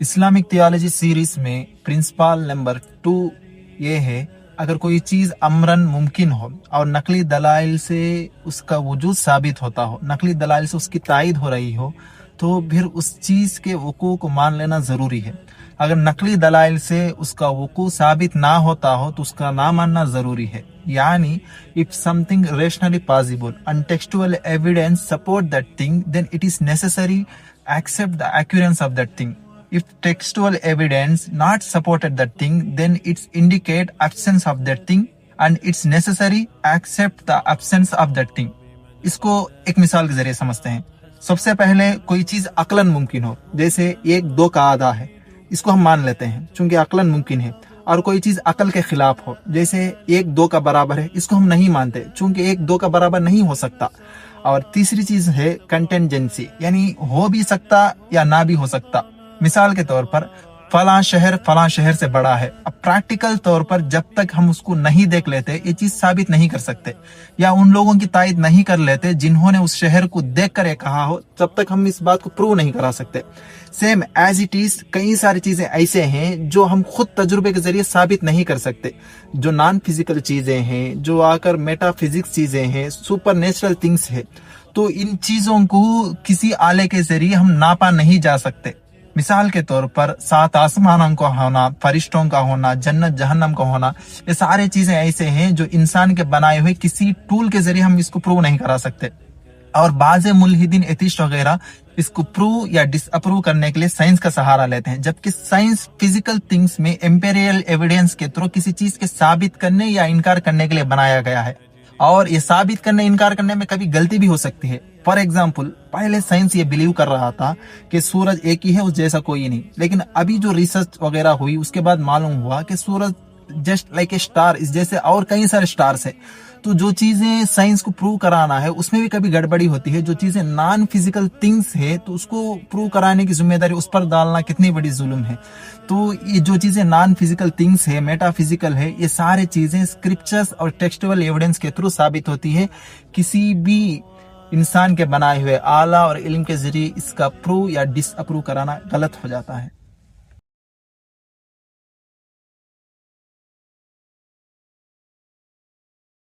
Islamic theology series में principle number 2 ये है, अगर कोई चीज अमरन मुमकिन हो और नकली दलाइल से उसका वजूद साबित होता हो, नकली दलाइल से उसकी तायद हो रही हो, तो फिर उस चीज के वकू को मान लेना जरूरी है। अगर नकली दलाइल से उसका वकू साबित ना होता हो तो उसका ना मानना जरूरी है। यानी if something rationally possible and textual evidence support that thing, then it is necessary accept the occurrence of that thing. If textual evidence not supported that thing, then it's indicate absence of that thing and it's necessary accept the absence of that thing. इसको एक मिसाल के जरिए समझते हैं। सबसे पहले कोई चीज अकलन मुमकिन हो, जैसे 1-2 का आधा है, इसको हम मान लेते हैं चूंकि अकलन मुमकिन है। और कोई चीज अकल के खिलाफ हो, जैसे 1-2 का बराबर है, इसको हम नहीं मानते चूंकि 1-2 का बराबर नहीं हो सकता। और तीसरी चीज है कंटेंजेंसी, यानी हो भी सकता या ना भी हो सकता। मिसाल के तौर पर फलां शहर से बड़ा है। अब प्रैक्टिकल तौर पर जब तक हम उसको नहीं देख लेते ये चीज साबित नहीं कर सकते, या उन लोगों की तायद नहीं कर लेते जिन्होंने उस शहर को देखकर ये कहा हो, तब तक हम इस बात को प्रूव नहीं करा सकते। सेम एज इट इज कई सारी चीजें ऐसे हैं जो हम खुद तजुर्बे के जरिए साबित नहीं कर सकते, जो नॉन फिजिकल चीजें हैं, जो आकर मेटाफिजिक्स चीजें हैं, सुपर नेचुरल थिंग्स है। तो इन चीजों को किसी आले के जरिए हम नापा नहीं जा सकते। मिसाल के तौर पर 7 आसमानों का होना, फरिश्तों का होना, जन्नत जहन्नम का होना, ये सारे चीजें ऐसे हैं जो इंसान के बनाए हुए किसी टूल के जरिए हम इसको प्रूव नहीं करा सकते। और बाज़ मुल्हिदीन एथिस्ट वगैरह इसको प्रूव या डिसअप्रूव करने के लिए साइंस का सहारा लेते हैं, जबकि साइंस फिजिकल थिंग्स में एम्पेरियल एविडेंस के थ्रू किसी चीज के साबित करने या इनकार करने के लिए बनाया गया है। और ये साबित करने इनकार करने में कभी गलती भी हो सकती है। फॉर एग्जाम्पल, पहले साइंस ये बिलीव कर रहा था कि सूरज एक ही है, उस जैसा कोई नहीं, लेकिन अभी जो रिसर्च वगैरह हुई उसके बाद मालूम हुआ कि सूरज जस्ट लाइक ए स्टार, इस जैसे और कई सारे स्टार्स है। तो जो चीजें साइंस को प्रूव कराना है उसमें भी कभी गड़बड़ी होती है। जो चीजें नॉन फिजिकल थिंग्स है तो उसको प्रूव कराने की जिम्मेदारी उस पर डालना कितनी बड़ी जुल्म है। तो ये जो चीजें नॉन फिजिकल थिंग्स है, मेटाफिजिकल है, ये सारे चीजें स्क्रिप्चर्स और टेक्सचुअल एविडेंस के थ्रू साबित होती है। किसी भी इंसान के बनाए हुए आला और इल्म के जरिए इसका प्रूव या डिसअप्रूव कराना गलत हो जाता है।